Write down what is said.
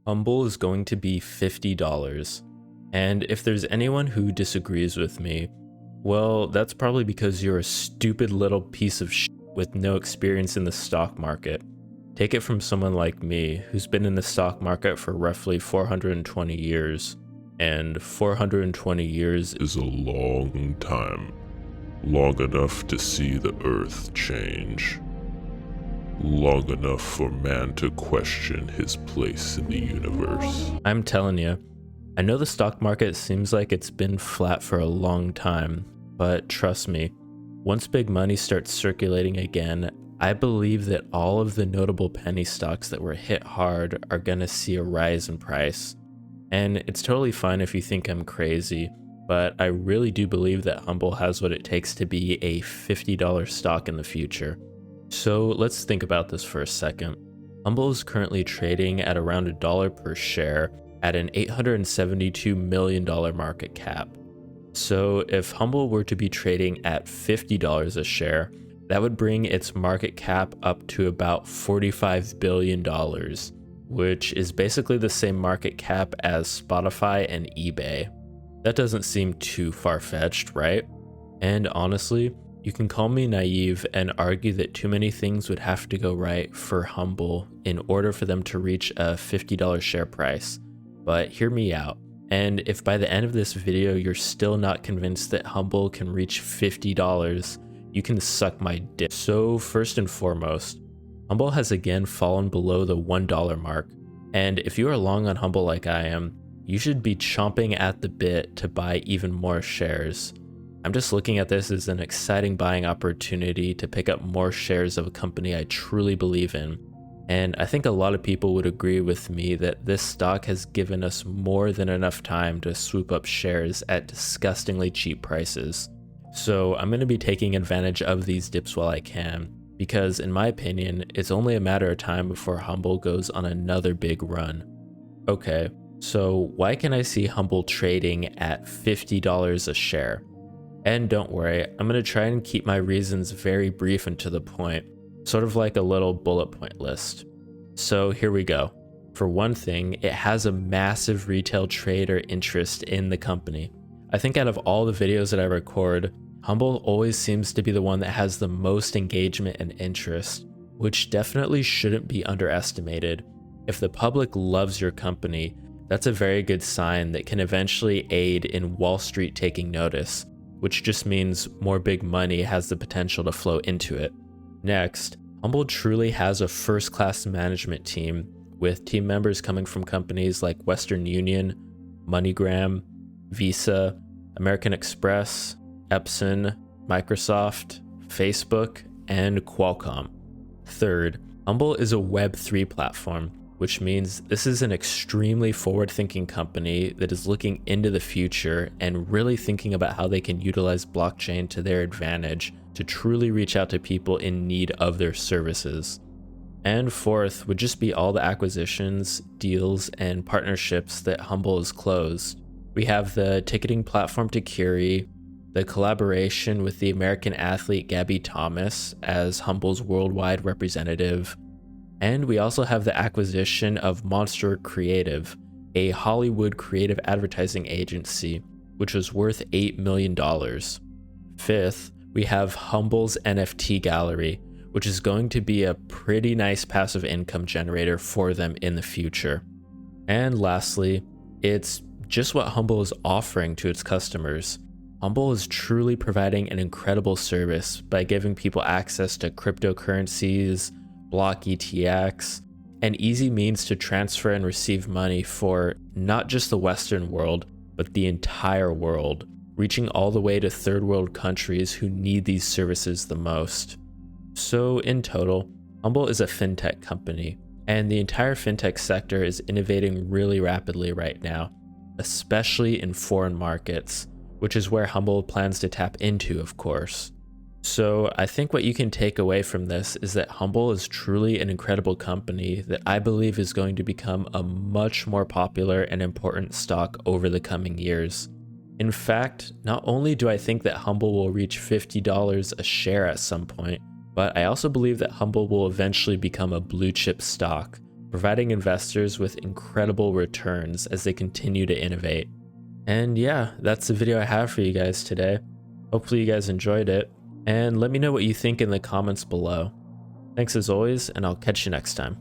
HUMBL is going to be $50. And if there's anyone who disagrees with me, well, that's probably because you're a stupid little piece of shit with no experience in the stock market. Take it from someone like me, who's been in the stock market for roughly 420 years. And 420 years is a long time. Long enough to see the earth change. Long enough for man to question his place in the universe. I'm telling you, I know the stock market seems like it's been flat for a long time, but trust me, once big money starts circulating again, I believe that all of the notable penny stocks that were hit hard are gonna see a rise in price. And it's totally fine if you think I'm crazy, but I really do believe that HUMBL has what it takes to be a $50 stock in the future. So let's think about this for a second. HUMBL is currently trading at around $1 per share at an $872 million market cap. So if HUMBL were to be trading at $50 a share, that would bring its market cap up to about $45 billion, which is basically the same market cap as Spotify and eBay. That doesn't seem too far-fetched, right? And honestly, you can call me naive and argue that too many things would have to go right for HUMBL in order for them to reach a $50 share price. But hear me out. And if by the end of this video you're still not convinced that HUMBL can reach $50, you can suck my dick. So first and foremost, HUMBL has again fallen below the $1 mark. And if you are long on HUMBL like I am, you should be chomping at the bit to buy even more shares. I'm just looking at this as an exciting buying opportunity to pick up more shares of a company I truly believe in. And I think a lot of people would agree with me that this stock has given us more than enough time to swoop up shares at disgustingly cheap prices. So I'm going to be taking advantage of these dips while I can, because in my opinion, it's only a matter of time before HUMBL goes on another big run. Okay, so why can I see HUMBL trading at $50 a share? And don't worry, I'm going to try and keep my reasons very brief and to the point, sort of like a little bullet point list. So here we go. For one thing, it has a massive retail trader interest in the company. I think out of all the videos that I record, HUMBL always seems to be the one that has the most engagement and interest, which definitely shouldn't be underestimated. If the public loves your company, that's a very good sign that can eventually aid in Wall Street taking notice, which just means more big money has the potential to flow into it. Next, HUMBL truly has a first-class management team, with team members coming from companies like Western Union, MoneyGram, Visa, American Express, Epson, Microsoft, Facebook, and Qualcomm. Third, HUMBL is a Web3 platform, which means this is an extremely forward-thinking company that is looking into the future and really thinking about how they can utilize blockchain to their advantage to truly reach out to people in need of their services. And fourth would just be all the acquisitions, deals, and partnerships that HUMBL has closed. We have the ticketing platform Takiri, the collaboration with the American athlete Gabby Thomas as HUMBL's worldwide representative, and we also have the acquisition of Monster Creative, a Hollywood creative advertising agency, which was worth $8 million. Fifth, we have HUMBL's NFT gallery, which is going to be a pretty nice passive income generator for them in the future. And lastly, it's just what HUMBL is offering to its customers. HUMBL is truly providing an incredible service by giving people access to cryptocurrencies, block ETX, and easy means to transfer and receive money for not just the Western world, but the entire world, reaching all the way to third world countries who need these services the most. So in total, HUMBL is a fintech company, and the entire fintech sector is innovating really rapidly right now, especially in foreign markets, which is where HUMBL plans to tap into, of course. So I think what you can take away from this is that HUMBL is truly an incredible company that I believe is going to become a much more popular and important stock over the coming years. In fact, not only do I think that HUMBL will reach $50 a share at some point, but I also believe that HUMBL will eventually become a blue chip stock, providing investors with incredible returns as they continue to innovate. And yeah, that's the video I have for you guys today. Hopefully you guys enjoyed it, and let me know what you think in the comments below. Thanks as always, and I'll catch you next time.